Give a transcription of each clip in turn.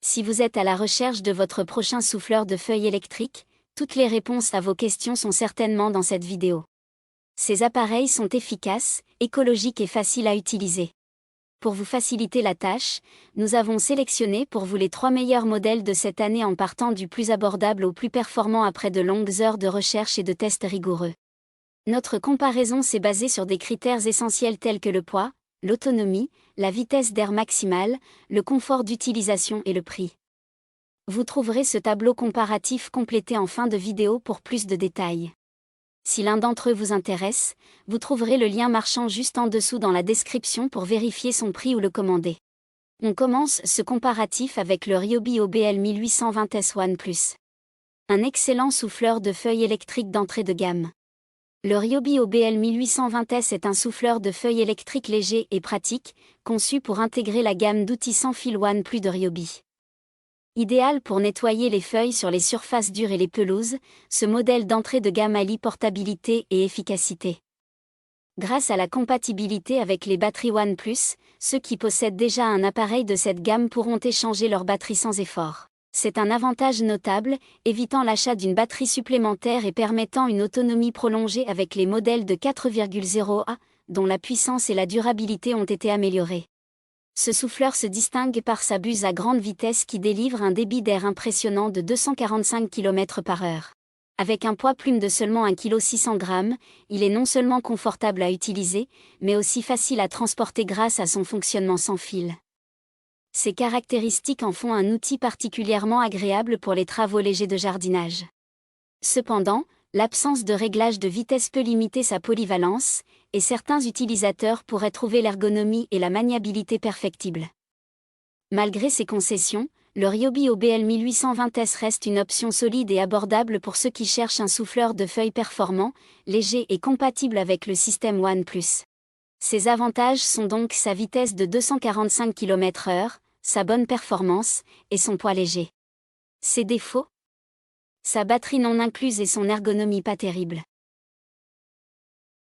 Si vous êtes à la recherche de votre prochain souffleur de feuilles électriques, toutes les réponses à vos questions sont certainement dans cette vidéo. Ces appareils sont efficaces, écologiques et faciles à utiliser. Pour vous faciliter la tâche, nous avons sélectionné pour vous les 3 meilleurs modèles de cette année en partant du plus abordable au plus performant après de longues heures de recherche et de tests rigoureux. Notre comparaison s'est basée sur des critères essentiels tels que le poids, l'autonomie, la vitesse d'air maximale, le confort d'utilisation et le prix. Vous trouverez ce tableau comparatif complété en fin de vidéo pour plus de détails. Si l'un d'entre eux vous intéresse, vous trouverez le lien marchand juste en dessous dans la description pour vérifier son prix ou le commander. On commence ce comparatif avec le Ryobi OBL 1820S One Plus. Un excellent souffleur de feuilles électriques d'entrée de gamme. Le Ryobi OBL 1820S est un souffleur de feuilles électriques léger et pratique, conçu pour intégrer la gamme d'outils sans fil One Plus de Ryobi. Idéal pour nettoyer les feuilles sur les surfaces dures et les pelouses, ce modèle d'entrée de gamme allie portabilité et efficacité. Grâce à la compatibilité avec les batteries One Plus, ceux qui possèdent déjà un appareil de cette gamme pourront échanger leur batterie sans effort. C'est un avantage notable, évitant l'achat d'une batterie supplémentaire et permettant une autonomie prolongée avec les modèles de 4,0A, dont la puissance et la durabilité ont été améliorées. Ce souffleur se distingue par sa buse à grande vitesse qui délivre un débit d'air impressionnant de 245 km/h. Avec un poids plume de seulement 1,6 kg, il est non seulement confortable à utiliser, mais aussi facile à transporter grâce à son fonctionnement sans fil. Ces caractéristiques en font un outil particulièrement agréable pour les travaux légers de jardinage. Cependant, l'absence de réglage de vitesse peut limiter sa polyvalence, et certains utilisateurs pourraient trouver l'ergonomie et la maniabilité perfectibles. Malgré ces concessions, le Ryobi OBL 1820S reste une option solide et abordable pour ceux qui cherchent un souffleur de feuilles performant, léger et compatible avec le système One Plus. Ses avantages sont donc sa vitesse de 245 km/h, sa bonne performance, et son poids léger. Ses défauts ? Sa batterie non incluse et son ergonomie pas terrible.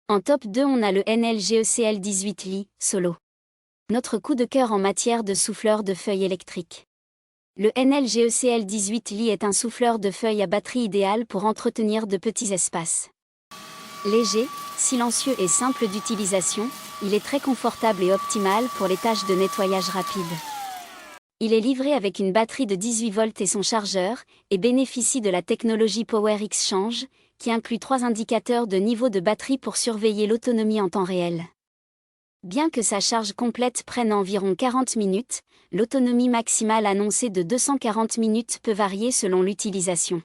En top 2 on a le NLGECL 18 Li, Solo. Notre coup de cœur en matière de souffleur de feuilles électriques. Le NLGECL 18 Li est un souffleur de feuilles à batterie idéal pour entretenir de petits espaces. Léger, silencieux et simple d'utilisation, il est très confortable et optimal pour les tâches de nettoyage rapide. Il est livré avec une batterie de 18 volts et son chargeur, et bénéficie de la technologie Power Exchange, qui inclut 3 indicateurs de niveau de batterie pour surveiller l'autonomie en temps réel. Bien que sa charge complète prenne environ 40 minutes, l'autonomie maximale annoncée de 240 minutes peut varier selon l'utilisation.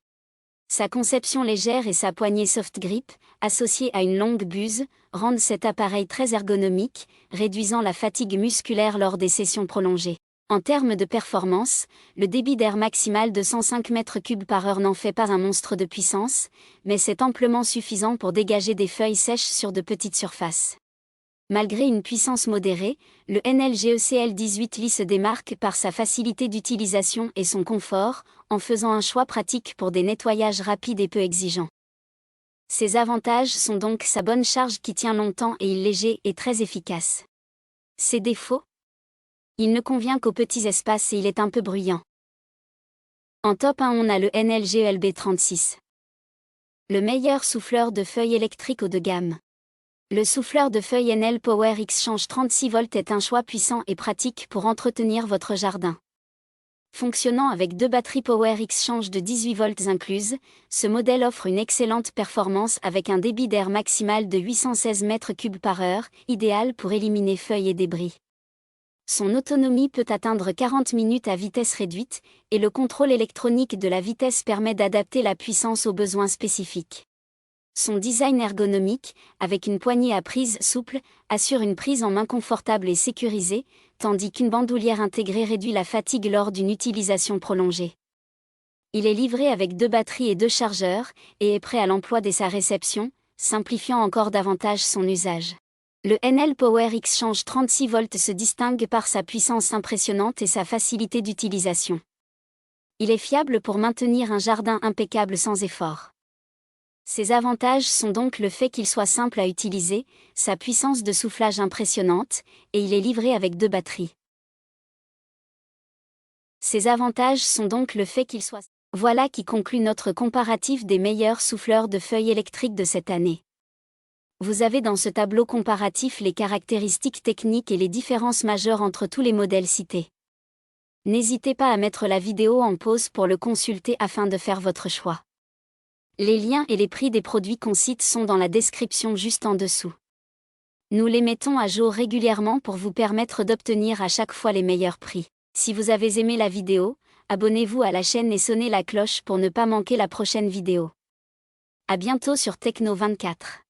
Sa conception légère et sa poignée soft grip, associée à une longue buse, rendent cet appareil très ergonomique, réduisant la fatigue musculaire lors des sessions prolongées. En termes de performance, le débit d'air maximal de 105 m3/h n'en fait pas un monstre de puissance, mais c'est amplement suffisant pour dégager des feuilles sèches sur de petites surfaces. Malgré une puissance modérée, le NLGECL 18 Li se démarque par sa facilité d'utilisation et son confort, en faisant un choix pratique pour des nettoyages rapides et peu exigeants. Ses avantages sont donc sa bonne charge qui tient longtemps et il est léger et très efficace. Ses défauts ? Il ne convient qu'aux petits espaces et il est un peu bruyant. En top 1 on a le NLGELB 36. Le meilleur souffleur de feuilles électriques haut de gamme. Le souffleur de feuilles NL Power Exchange 36 volts est un choix puissant et pratique pour entretenir votre jardin. Fonctionnant avec 2 batteries Power Exchange de 18 volts incluses, ce modèle offre une excellente performance avec un débit d'air maximal de 816 m3/h, idéal pour éliminer feuilles et débris. Son autonomie peut atteindre 40 minutes à vitesse réduite, et le contrôle électronique de la vitesse permet d'adapter la puissance aux besoins spécifiques. Son design ergonomique, avec une poignée à prise souple, assure une prise en main confortable et sécurisée, tandis qu'une bandoulière intégrée réduit la fatigue lors d'une utilisation prolongée. Il est livré avec 2 batteries et 2 chargeurs, et est prêt à l'emploi dès sa réception, simplifiant encore davantage son usage. Le NL Power Exchange 36 volts se distingue par sa puissance impressionnante et sa facilité d'utilisation. Il est fiable pour maintenir un jardin impeccable sans effort. Ses avantages sont donc le fait qu'il soit simple à utiliser, sa puissance de soufflage impressionnante, et il est livré avec 2 batteries. Ces avantages sont donc le fait qu'ils soient... Voilà qui conclut notre comparatif des meilleurs souffleurs de feuilles électriques de cette année. Vous avez dans ce tableau comparatif les caractéristiques techniques et les différences majeures entre tous les modèles cités. N'hésitez pas à mettre la vidéo en pause pour le consulter afin de faire votre choix. Les liens et les prix des produits qu'on cite sont dans la description juste en dessous. Nous les mettons à jour régulièrement pour vous permettre d'obtenir à chaque fois les meilleurs prix. Si vous avez aimé la vidéo, abonnez-vous à la chaîne et sonnez la cloche pour ne pas manquer la prochaine vidéo. À bientôt sur Techno 24.